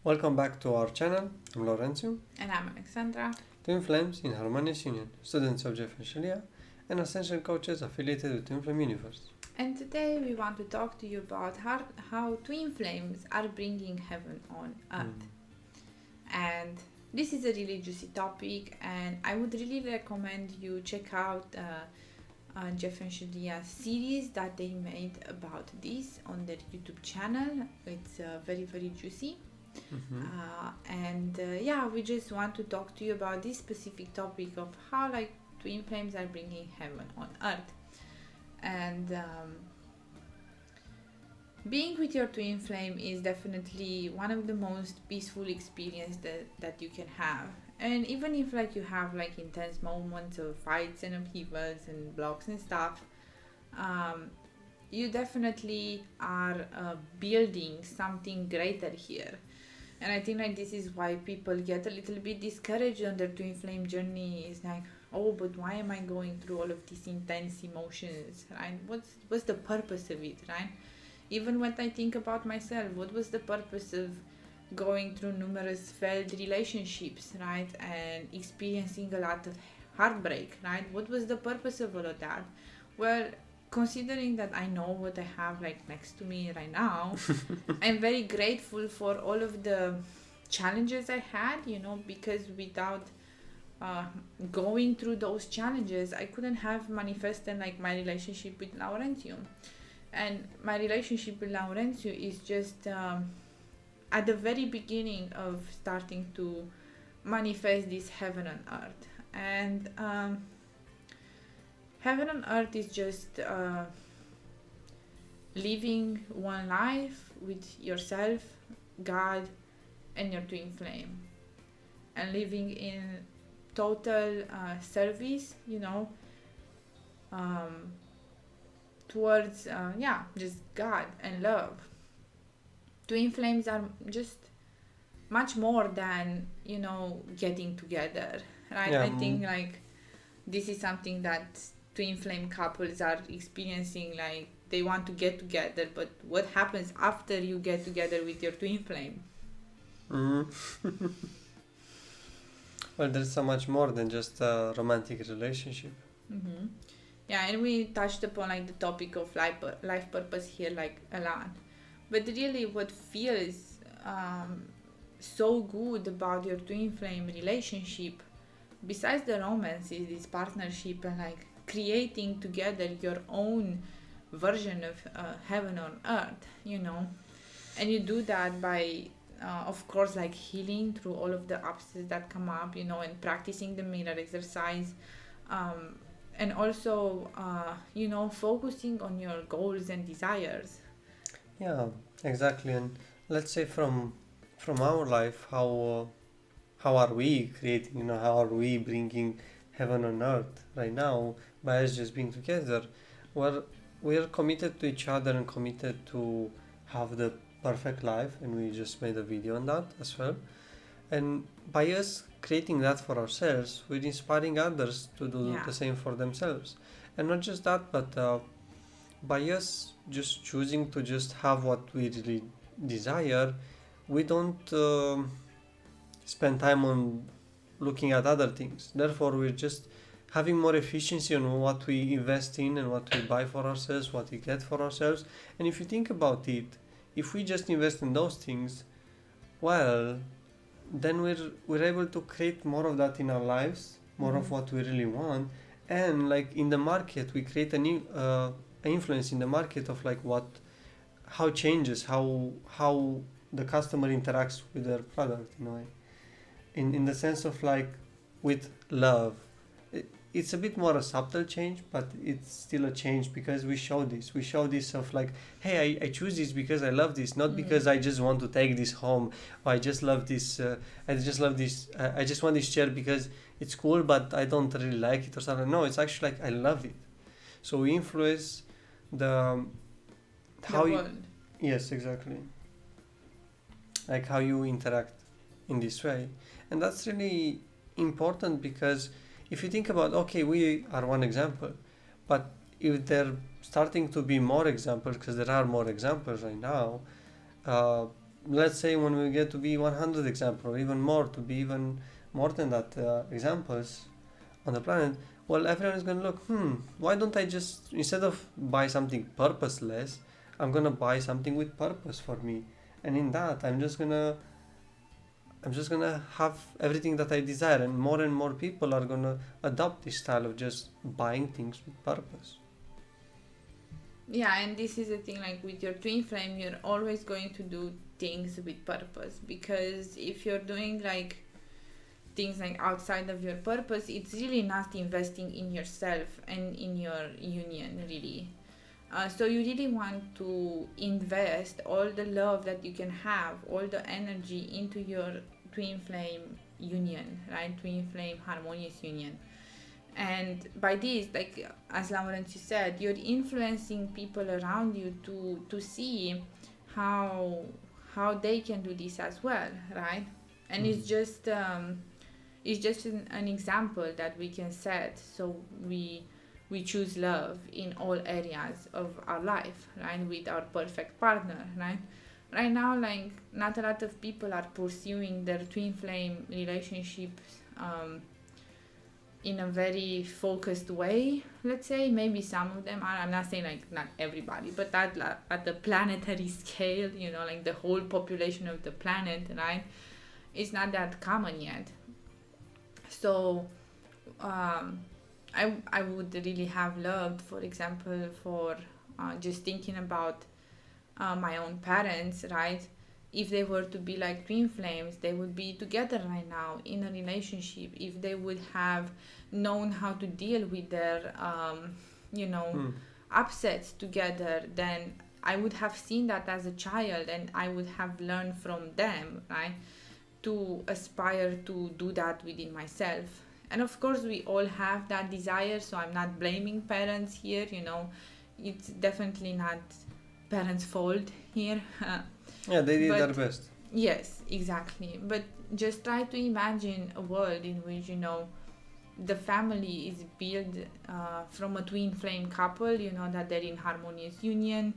Welcome back to our channel. I'm Lorenzo, And I'm Alexandra. Twin Flames in Harmonious Union, students of Jeff and Shaleia, and Ascension coaches affiliated with Twin Flame Universe. And today we want to talk to you about how twin flames are bringing heaven on earth. And this is a really juicy topic, and I would really recommend you check out Jeff and Shaleia series that they made about this on their YouTube channel. It's very, very juicy. We just want to talk to you about this specific topic of how twin flames are bringing heaven on earth. And being with your twin flame is definitely one of the most peaceful experience that you can have. And even if you have intense moments of fights and upheavals and blocks and stuff, you definitely are building something greater here. And I think this is why people get a little bit discouraged on their twin flame journey. It's oh, but why am I going through all of these intense emotions, right? What's the purpose of it, right? Even when I think about myself, what was the purpose of going through numerous failed relationships, right? And experiencing a lot of heartbreak, right? What was the purpose of all of that? Well, considering that I know what I have next to me right now, I'm very grateful for all of the challenges I had, because without going through those challenges, I couldn't have manifested my relationship with Laurentiu. And my relationship with Laurentiu is just at the very beginning of starting to manifest this heaven on earth. And heaven on earth is just living one life with yourself, God, and your twin flame, and living in total service, towards just God and love. Twin flames are just much more than getting together, right? I think this is something that twin flame couples are experiencing. They want to get together, but what happens after you get together with your twin flame? Well, there's so much more than just a romantic relationship. Yeah, and we touched upon the topic of life purpose here a lot. But really what feels so good about your twin flame relationship, besides the romance, is this partnership and creating together your own version of heaven on earth, and you do that by of course healing through all of the obstacles that come up, and practicing the mirror exercise, and also focusing on your goals and desires. Yeah, exactly. And let's say from our life, how are we creating, how are we bringing heaven on earth right now by us just being together? Well, we are committed to each other and committed to have the perfect life, and we just made a video on that as well. And by us creating that for ourselves, we're inspiring others to do the same for themselves. And not just that, but by us just choosing to just have what we really desire, we don't spend time on looking at other things. Therefore, we're just having more efficiency on what we invest in and what we buy for ourselves, what we get for ourselves. And if you think about it, if we just invest in those things, well, then we're able to create more of that in our lives, more of what we really want. And in the market, we create a new influence in the market of how changes, how the customer interacts with their product, in the sense of with love. It's a bit more a subtle change, but it's still a change because we show this of hey, I choose this because I love this, not because I just want to take this home, or I just love this, I just want this chair because it's cool, but I don't really like it or something. No, it's actually I love it. So we influence the world. Yes, exactly, how you interact in this way. And that's really important, because if you think about, okay, we are one example, but if there starting to be more examples, because there are more examples right now, let's say when we get to be 100 example, or even more, to be even more than that examples on the planet, well, everyone is gonna look, why don't I just, instead of buy something purposeless, I'm gonna buy something with purpose for me, and in that I'm just gonna have everything that I desire, and more people are gonna adopt this style of just buying things with purpose. Yeah, and this is the thing, like with your twin flame, you're always going to do things with purpose, because if you're doing like things like outside of your purpose, it's really not investing in yourself and in your union, really. So you really want to invest all the love that you can have, all the energy into your twin flame union, right? Twin flame harmonious union. And by this, like as Lawrence you said, you're influencing people around you to see how they can do this as well, right? And it's just an example that we can set, so we choose love in all areas of our life, right? With our perfect partner, right? Right now, like not a lot of people are pursuing their twin flame relationships in a very focused way, let's say. Maybe some of them are, I'm not saying like not everybody, but at the planetary scale, like the whole population of the planet, right? It's not that common yet. So I would really have loved, for example, for just thinking about my own parents, right? If they were to be like twin flames, they would be together right now in a relationship. If they would have known how to deal with their, upsets together, then I would have seen that as a child, and I would have learned from them, right? To aspire to do that within myself. And of course, we all have that desire, so I'm not blaming parents here, it's definitely not parents' fault here. Yeah, they did their But best. yes, exactly. But just try to imagine a world in which, the family is built from a twin flame couple, that they're in harmonious union,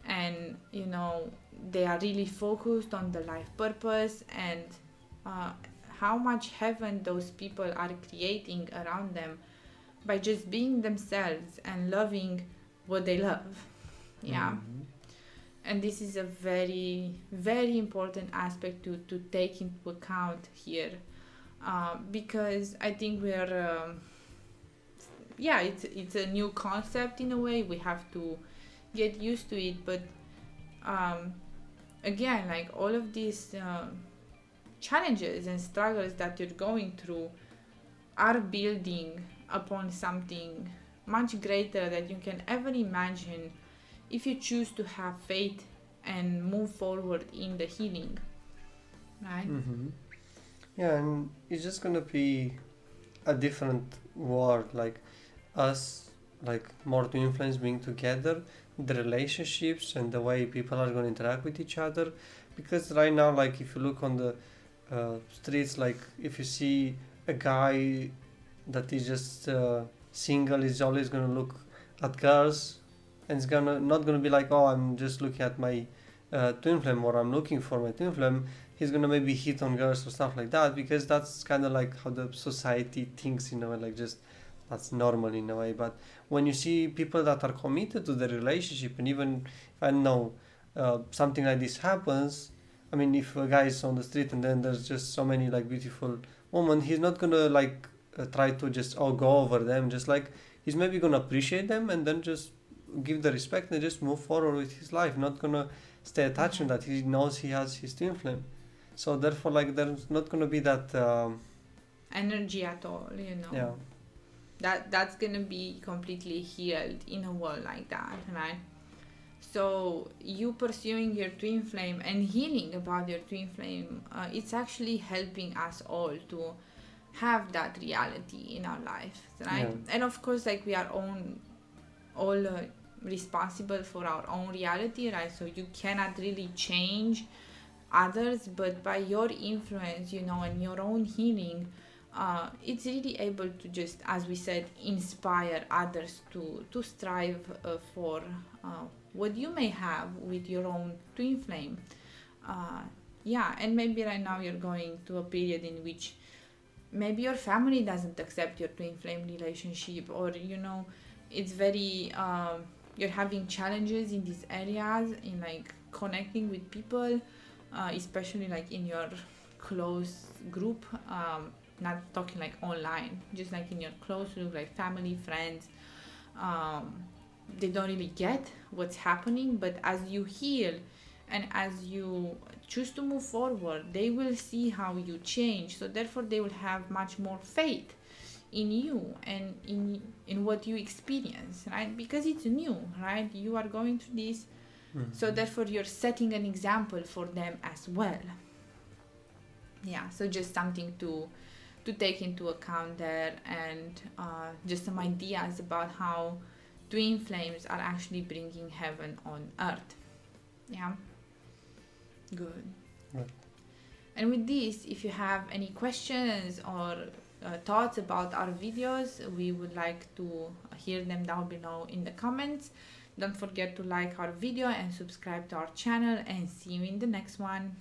and, they are really focused on the life purpose, and how much heaven those people are creating around them by just being themselves and loving what they love. Yeah. Mm-hmm. And this is a very, very important aspect to take into account here, because I think we're it's a new concept in a way. We have to get used to it, but again, like all of these challenges and struggles that you're going through are building upon something much greater that you can ever imagine, if you choose to have faith and move forward in the healing, right? Mm-hmm. Yeah, and it's just gonna be a different world, like us, like more to influence being together, the relationships and the way people are gonna interact with each other. Because right now, like if you look on the streets, like if you see a guy that is just single, is always gonna look at girls, and it's gonna not gonna be like, oh, I'm just looking at my twin flame, or I'm looking for my twin flame. He's gonna maybe hit on girls or stuff like that, because that's kind of like how the society thinks, like just that's normal in a way. But when you see people that are committed to the relationship, and even if I don't know something like this happens, I mean, if a guy is on the street and then there's just so many like beautiful women, he's not gonna like try to just go over them. Just like he's maybe gonna appreciate them and then just give the respect and just move forward with his life. Not gonna stay attached to that. He knows he has his twin flame, so therefore, like there's not gonna be that Energy at all, yeah. That's gonna be completely healed in a world like that, right? So you pursuing your twin flame and healing about your twin flame, it's actually helping us all to have that reality in our lives, right? Yeah. And of course, like we are all responsible for our own reality, right? So you cannot really change others, but by your influence, and your own healing, it's really able to just, as we said, inspire others to strive for what you may have with your own twin flame. Yeah, and maybe right now you're going to a period in which maybe your family doesn't accept your twin flame relationship, or it's very you're having challenges in these areas, in like connecting with people, especially like in your close group, not talking like online, just like in your close group, like family, friends. um, they don't really get what's happening, but as you heal and as you choose to move forward, they will see how you change, so therefore they will have much more faith in you and in what you experience, right? Because it's new, right? You are going through this, so therefore you're setting an example for them as well. Yeah, so just something to take into account there, and just some ideas about how twin flames are actually bringing heaven on earth. Yeah, good. Right. And with this, if you have any questions or thoughts about our videos, we would like to hear them down below in the comments. Don't forget to like our video and subscribe to our channel, and see you in the next one.